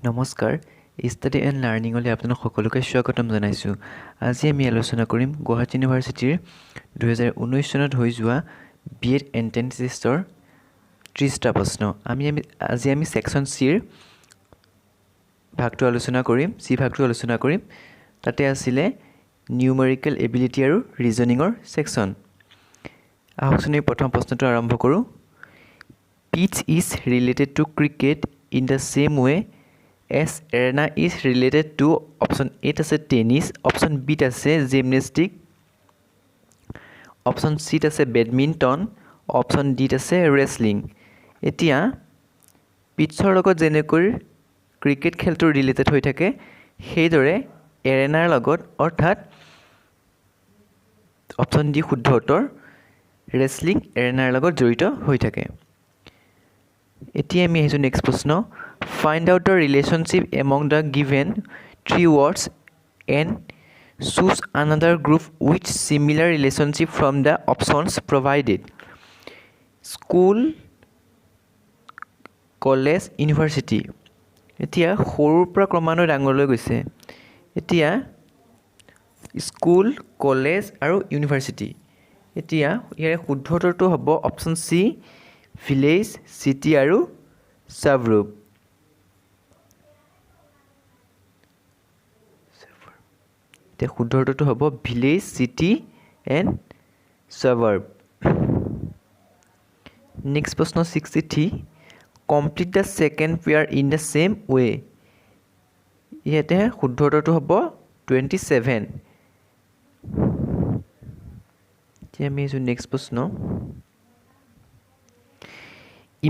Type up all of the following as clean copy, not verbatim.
নমস্কাৰ study and লাৰ্ণিঙলৈ আপোনালোক সকলোকে স্বাগতম জনাইছোঁ। আজি আমি আলোচনা কৰিম গুৱাহাটী ইউনিভাৰ্চিটিৰ 2019 চনত হৈ যোৱা BEd এণ্ট্ৰেন্স টেষ্টৰ 30টা প্ৰশ্ন। আজি আমি ছেকশ্যন চিৰ ভাগটো আলোচনা কৰিম, চি ভাগটো আলোচনা কৰিম। তাতে আছিলে নিউমেৰিকেল এবিলিটি আৰু ৰিজনিঙৰ ছেকশ্যন। আহকচোন এই প্ৰথম প্ৰশ্নটো আৰম্ভ কৰোঁ। Pitch is related to cricket in the same way as arena is related to option A আছে টেনিছ, option B আছে জিমনেষ্টিক, option C আছে বেডমিণ্টন, option D আছে ৰেচলিং। এতিয়া পিটছৰ লগত যেনেকৈ ক্ৰিকেট খেলটো ৰিলেটেড হৈ থাকে সেইদৰে এৰেনাৰ লগত অৰ্থাৎ option D শুদ্ধ উত্তৰ, ৰেচলিং এৰেনাৰ লগত জড়িত হৈ থাকে। এতিয়া আমি আহিছোঁ নেক্সট প্ৰশ্ন। Find out the relationship among the given three words and choose another group with similar relationship from the options provided. School, college, university. এতিয়া সৰুৰ পৰা ক্ৰমান্বয়ে ডাঙৰলৈ গৈছে। এতিয়া স্কুল, কলেজ আৰু ইউনিভাৰ্চিটি। এতিয়া ইয়াৰে শুদ্ধ উত্তৰটো হ'ব অপশ্যন চি, ভিলেজ, চিটি আৰু চাবগ্ৰুপ। এতিয়া শুদ্ধ উত্তৰটো হ'ব village, city and suburb. Next প্ৰশ্ন 63। Complete the second pair in the same way. ইয়াতে শুদ্ধ উত্তৰটো হ'ব 27। এতিয়া আমি আহিছোঁ নেক্সট প্ৰশ্ন।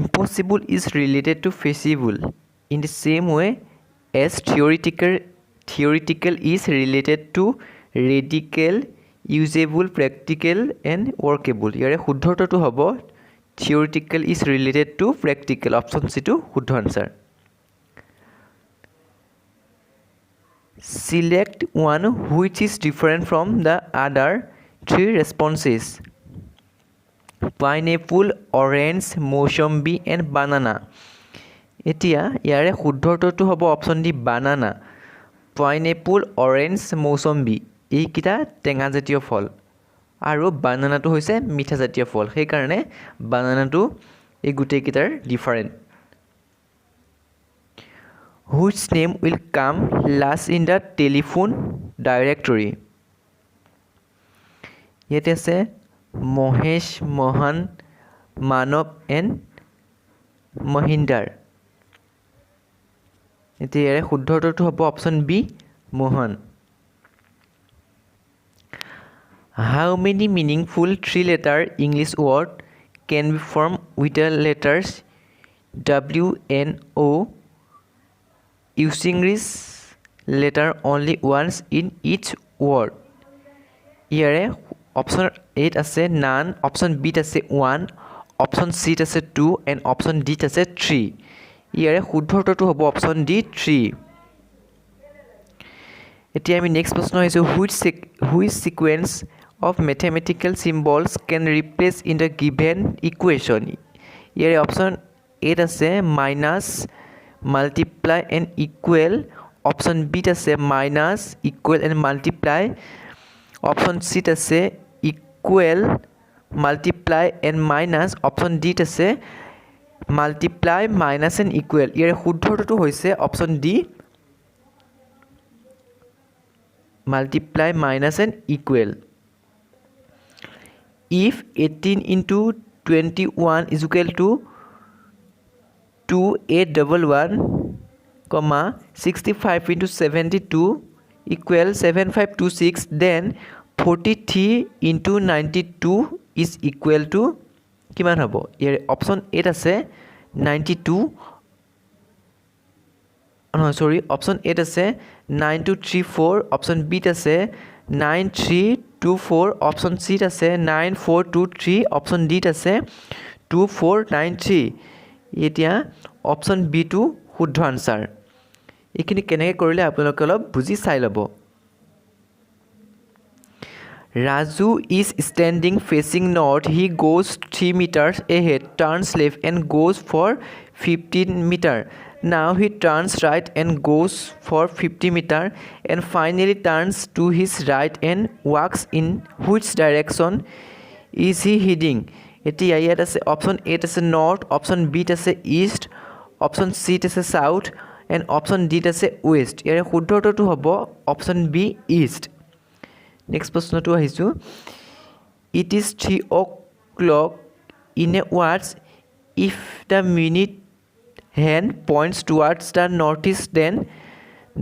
Impossible is related to feasible in the same way as theoretical is related to radical, usable, practical and workable. ইয়াৰে শুদ্ধ উত্তৰটো হ'ব theoretical is related to practical. Option C টো শুদ্ধ answer. Select one which is different from the other three responses. Pineapple, orange, mosombi and banana. এতিয়া ইয়াৰে শুদ্ধ উত্তৰটো হ'ব অপশ্যন ডি বানানা। পাইনএপল, অৰেঞ্জ, মৌচম্বী এইকেইটা টেঙাজাতীয় ফল আৰু বানানাটো হৈছে মিঠাজাতীয় ফল, সেইকাৰণে বানানাটো এই গোটেইকেইটাৰ different. Which name will come last in the telephone directory. ইয়াতে আছে মহেশ, মহান, মানৱ এণ্ড মহিন্দাৰ। এতিয়া ইয়াৰে শুদ্ধ উত্তৰটো হ'ব option B, Mohan. How many meaningful three letter English word can be form with the letters WNO using this letter only once in each word. ইয়াৰে অপশ্যন এত আছে নান, অপশ্যন বিত আছে ওৱান, অপশ্যন চিত আছে টু এণ্ড অপশ্যন ডিত আছে three. ইয়াৰে শুদ্ধ উত্তৰটো হ'ব অপশ্যন ডি, 3। এতিয়া আমি নেক্সট প্ৰশ্ন আহিছোঁ। Which sequence of mathematical symbols can replace in the given equation. ইয়াৰে অপশ্যন এত আছে minus, multiply and equal, option বিত আছে minus, equal and multiply, option চিত আছে equal, multiply and minus, option ডিত আছে মাল্টিপ্লাই, মাইনাছ এণ্ড ইকুৱেল। ইয়াৰে শুদ্ধ উত্তৰটো হৈছে option D, multiply, minus and equal. If 18 into 21 is equal to 2811, 65 into 72 equal 7526, then 43 into 92 is equal to কিমান হ'ব? ইয়াৰ অপশ্যন এত আছে 92, অপশ্যন এত আছে 9234, অপশ্যন বিত আছে 9324, অপশ্যন চিত আছে 9423, অপশ্যন ডিত আছে 2493। এতিয়া অপশ্যন বিটো শুদ্ধ আনসাৰ। এইখিনি কেনেকৈ কৰিলে আপোনালোকে অলপ বুজি চাই ল'ব। Raju is standing facing north. He goes 3 meters ahead, turns left and goes for 15 meters. Now he turns right and goes for 50 meter and finally turns to his right and walks in which direction is he heading? এতিয়া ইয়াত আছে option এত আছে north, option বিত আছে east, option চিত আছে south and option ডিত আছে ৱেষ্ট। ইয়াৰে শুদ্ধ উত্তৰটো হ'ব অপশ্যন বি ইষ্ট। নেক্সট প্ৰশ্নটো আহিছোঁ, it is 3 o'clock in a words if the minute hand points towards the northeast then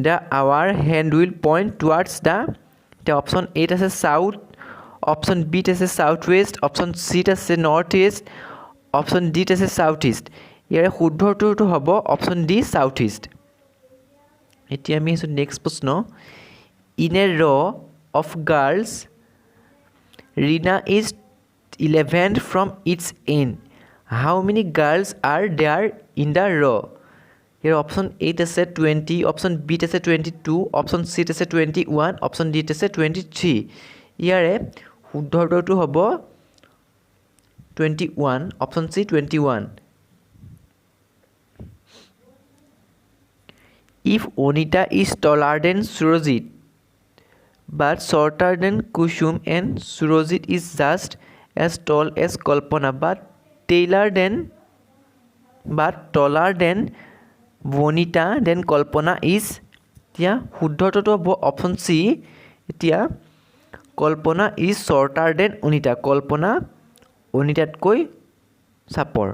the hour hand will point towards the option A আছে south, option B আছে southwest, option C আছে northeast, option D আছে southeast। ইয়াৰে শুদ্ধ উত্তৰটো হ'ব option D southeast। এতিয়া আমি আহিছোঁ নেক্সট প্ৰশ্ন, in a row of girls Rina is 11th from its end. How many girls are there in the row? Here option A আছে 20, option B আছে 22, option C আছে 21, option D আছে 23। ইয়াৰে শুদ্ধ উত্তৰটো হ'ব 21, option C 21। If Onita is taller than Surojit but shorter than Kusum and Surojit is just as tall as Kalpana but taller than Bonita then Kalpana is, এতিয়া শুদ্ধ উত্তৰটো হ'ব অপশ্যন চি। এতিয়া কল্পনা ইজ shorter than অনিতা, কল্পনা অনিতাতকৈ চাপৰ।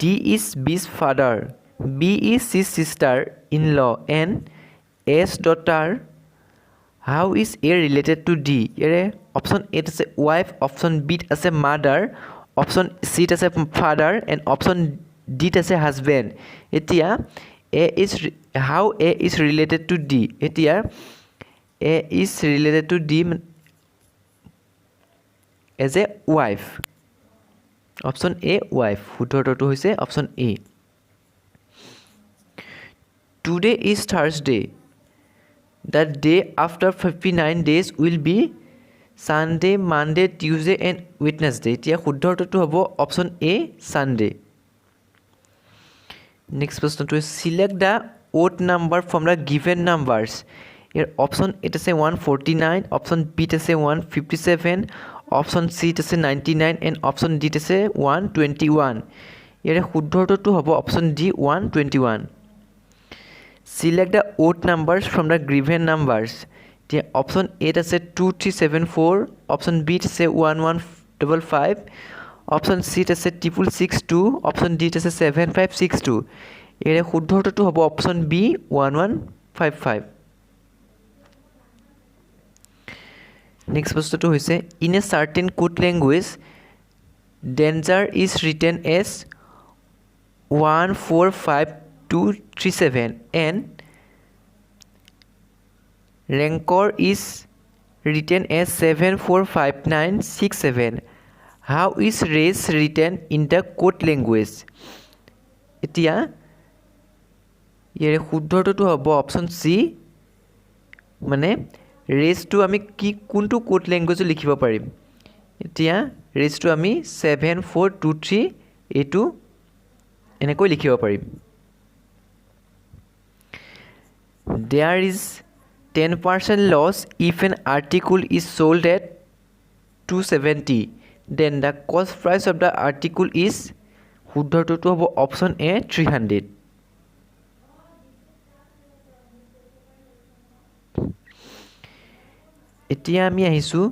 D is B's father, B is his sister-in-law and A's daughter. How is A related to D? ইয়াৰে option এত আছে wife, option বিত আছে মাদাৰ, অপশ্যন চিত আছে ফাদাৰ এণ্ড অপশ্যন ডিত আছে হাজবেণ্ড। এতিয়া how A is related to D? এতিয়া A is related to D as a wife, option A wife. শুদ্ধ উত্তৰটো হৈছে option A. Today is Thursday, the day after 59 days will be Sunday, Monday, Tuesday and Wednesday. এতিয়া শুদ্ধ উত্তৰটো হ'ব option A Sunday। Next প্ৰশ্নটো, select the odd number from the given numbers. Year option এত আছে 149, অপশ্যন বিত আছে 157, option চিত আছে 99 এণ্ড অপশ্যন ডিত আছে 121। ইয়াৰে শুদ্ধ উত্তৰটো হ'ব option D 121। Select the odd numbers from the given numbers. The option A আছে 2374, option B আছে 1155, option C আছে 6662, option D আছে 7562। ইয়াৰে শুদ্ধ উত্তৰটো হ'ব অপশ্যন বি 1155। নেক্সট প্ৰশ্নটো হৈছে, in a certain code language danger is written as 145237 and rancor is written as 745967. How is race written in the code language? এতিয়া ইয়াৰে শুদ্ধটো হ'ব অপশ্যন চি, মানে ৰেচটো আমি কোনটো কোড লেংগুৱেজত লিখিব পাৰিম। এতিয়া ৰেচটো আমি 7423 এইটো এনেকৈ লিখিব পাৰিম। There is 10% loss if an article is sold at 270, then the cost price of the article is, শুদ্ধটো হ'ব অপশ্যন এ 300। এতিয়া আমি আহিছোঁ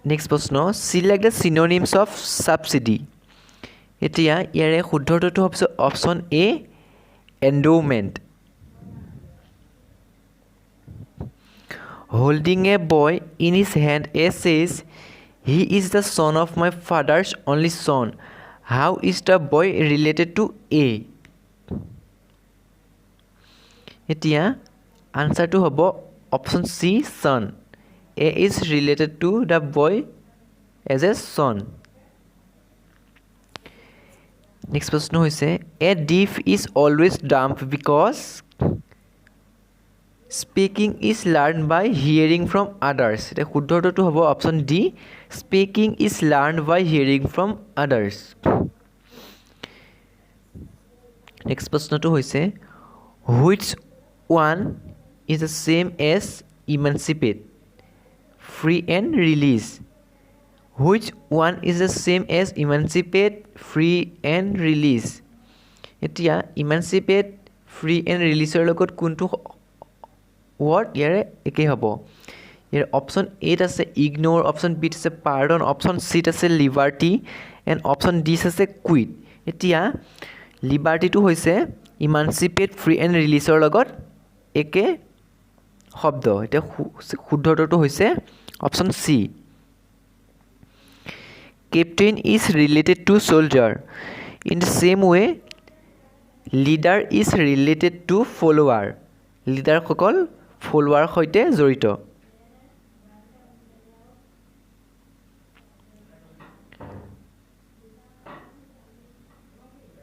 নেক্সট প্ৰশ্ন, select the synonyms of subsidy. এতিয়া ইয়াৰে শুদ্ধটো হৈছে option A endowment। Holding a boy in his hand, A says, he is the son of my father's only son. How is the boy related to A? এতিয়া আনসাৰটো হ'ব option C son. A is related to the boy as a son. Next প্ৰশ্ন হৈছে, a deaf is always dumb because speaking is learned by hearing from others. এতিয়া শুদ্ধটো হ'ব option D, speaking is learned by hearing from others. Next প্ৰশ্নটো হৈছে which one is the same as emancipate free and release which one is the same as emancipate free and release এতিয়া emancipate free and ৰিলিজৰ লগত কোনটো word ইয়াৰে একেই হ'ব ইয়াৰ option এত আছে ইগন'ৰ অপশ্যন বিত আছে পাৰ্ডন অপশ্যন চিত আছে লিবাৰ্টি এণ্ড অপশ্যন ডিত আছে কুইট এতিয়া লিবাৰ্টিটো হৈছে ইমানচিপেট ফ্ৰী এণ্ড ৰিলিজৰ লগত একে শব্দ এতিয়া শুদ্ধটো হৈছে option C captain is related to soldier in the same way leader is related to follower লিডাৰসকল ফলোৱাৰ সৈতে জড়িত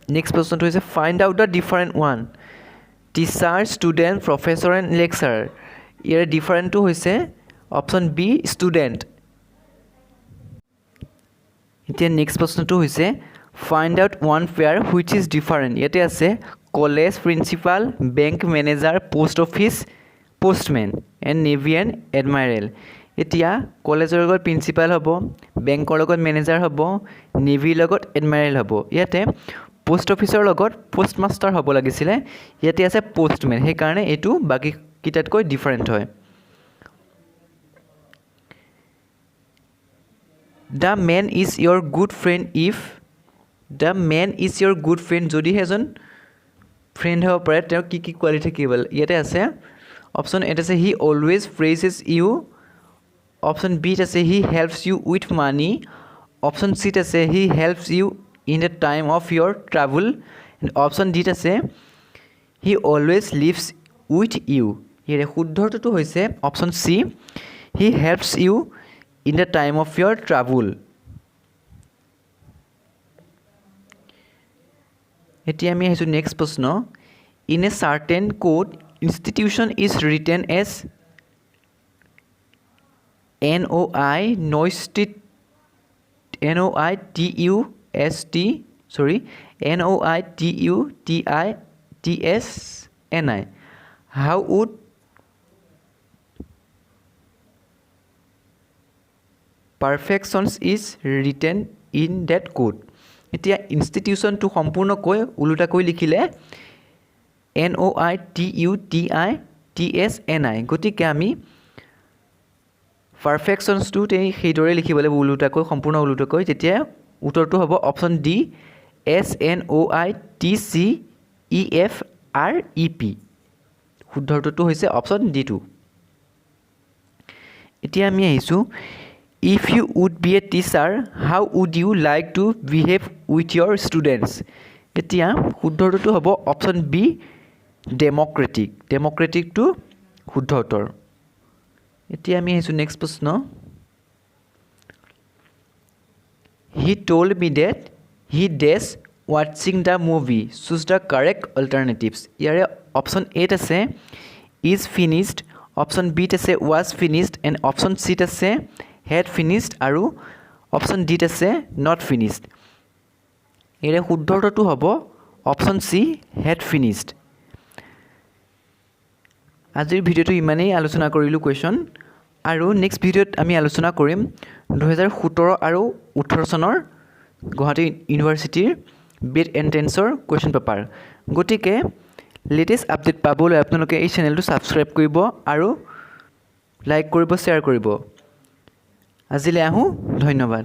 নেক্সট প্ৰশ্নটো হৈছে find out the different one teacher student professor and lecturer ইয়াৰ ডিফাৰেণ্টটো হৈছে অপশ্যন বি ষ্টুডেণ্ট এতিয়া next প্ৰশ্নটো হৈছে find out one pair which is different ইয়াতে আছে college principal bank manager post office postman and navy and admiral এতিয়া কলেজৰ লগত প্ৰিন্সিপাল হ'ব বেংকৰ লগত মেনেজাৰ হ'ব নেভিৰ লগত এডমাইৰেল হ'ব ইয়াতে পোষ্ট অফিচৰ লগত পোষ্টমাষ্টাৰ হ'ব লাগিছিলে ইয়াতে আছে পোষ্টমেন সেইকাৰণে এইটো বাকীকেইটাতকৈ ডিফাৰেণ্ট হয় the man is your good friend if the man is your good friend যদিহে এজন ফ্ৰেণ্ড হ'ব পাৰে তেওঁৰ কি কি কোৱালিটি থাকিব ইয়াতে আছে অপশ্যন এত আছে he always praises you option বিত আছে he helps you with money option চিত আছে he helps you in the time of your travel and option ডিত আছে he always lives with you ইয়াৰে শুদ্ধটো হৈছে option C he helps you in the time of your travel এতিয়া আমি আহিছোঁ নেক্সট প্ৰশ্ন in a certain code institution is written as NOI NOITUST NOITUTISNI how would perfections is written in that code এতিয়া ইনষ্টিটিউশ্যনটো সম্পূৰ্ণকৈ ওলোটাকৈ লিখিলে NOITUTISNI গতিকে আমি পাৰফেকশ্যনছটো সেইদৰে লিখিব লাগিব ওলোটাকৈ সম্পূৰ্ণ ওলোটাকৈ তেতিয়া উত্তৰটো হ'ব অপশ্যন ডি SNOITCEFREP শুদ্ধটো হৈছে অপশ্যন ডিটো এতিয়া আমি আহিছোঁ if you would be a teacher how would you like to behave with your students এতিয়া শুদ্ধটো হ'ব অপশ্যন বি ডেমক্ৰেটিকটো শুদ্ধ উত্তৰ এতিয়া আমি আহিছোঁ নেক্সট প্ৰশ্ন he told me that he does ৱাটছিং the movie choose the correct alternatives ইয়াৰে অপশ্যন এত আছে ইজ ফিনিছড অপশ্যন বিত আছে ৱাজ ফিনিছড এণ্ড অপশ্যন চিত আছে হেড ফিনিছড আৰু অপশ্যন ডিত আছে নট ফিনিছড ইয়াৰে শুদ্ধটো হ'ব অপশ্যন চি হেড ফিনিছড আজিৰ ভিডিঅ'টো ইমানেই আলোচনা কৰিলোঁ কুৱেশ্যন আৰু নেক্সট ভিডিঅ'ত আমি আলোচনা কৰিম 2017 আৰু 18 চনৰ গুৱাহাটী ইউনিভাৰ্চিটিৰ বিট এণ্ট্ৰেন্সৰ কুৱেশ্যন পেপাৰ গতিকে লেটেষ্ট আপডেট পাবলৈ আপোনালোকে এই চেনেলটো ছাবস্ক্ৰাইব কৰিব আৰু লাইক কৰিব শ্বেয়াৰ কৰিব আজিলৈ আহোঁ ধন্যবাদ